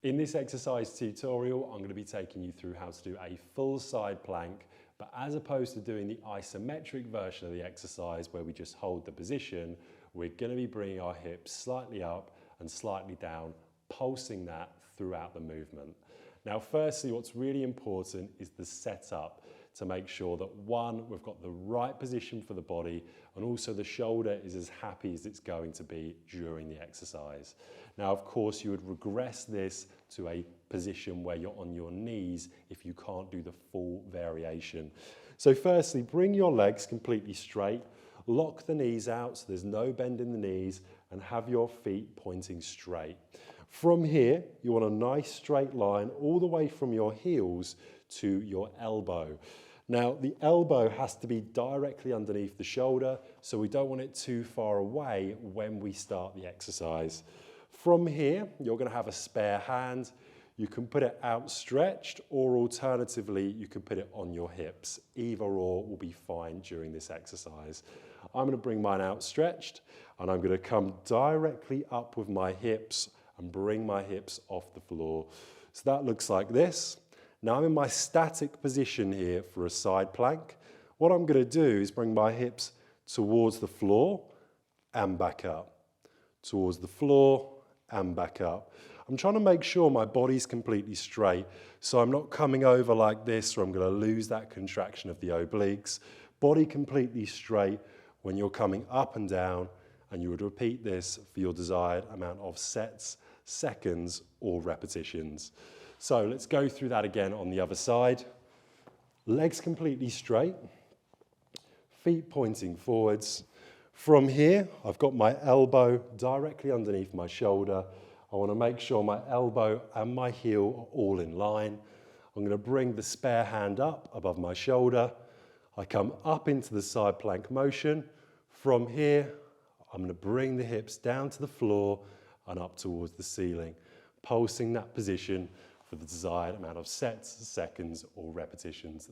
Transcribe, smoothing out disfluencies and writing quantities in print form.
In this exercise tutorial, I'm going to be taking you through how to do a full side plank, but as opposed to doing the isometric version of the exercise where we just hold the position, we're going to be bringing our hips slightly up and slightly down, pulsing that throughout the movement. Now, firstly, what's really important is the setup to make sure that one, we've got the right position for the body, and also the shoulder is as happy as it's going to be during the exercise. Now, of course, you would regress this to a position where you're on your knees if you can't do the full variation. So firstly, bring your legs completely straight, lock the knees out so there's no bend in the knees, and have your feet pointing straight. From here, you want a nice straight line all the way from your heels to your elbow. Now, the elbow has to be directly underneath the shoulder, so we don't want it too far away when we start the exercise. From here, you're going to have a spare hand. You can put it outstretched, or alternatively, you can put it on your hips. Either or will be fine during this exercise. I'm going to bring mine outstretched, and I'm going to come directly up with my hips and bring my hips off the floor. So that looks like this. Now I'm in my static position here for a side plank. What I'm going to do is bring my hips towards the floor and back up. Towards the floor and back up. I'm trying to make sure my body's completely straight, so I'm not coming over like this or I'm going to lose that contraction of the obliques. Body completely straight when you're coming up and down, and you would repeat this for your desired amount of sets, seconds, or repetitions. So let's go through that again on the other side. Legs completely straight, feet pointing forwards. From here, I've got my elbow directly underneath my shoulder. I want to make sure my elbow and my heel are all in line. I'm going to bring the spare hand up above my shoulder. I come up into the side plank motion. From here, I'm going to bring the hips down to the floor and up towards the ceiling, pulsing that position for the desired amount of sets, seconds, or repetitions.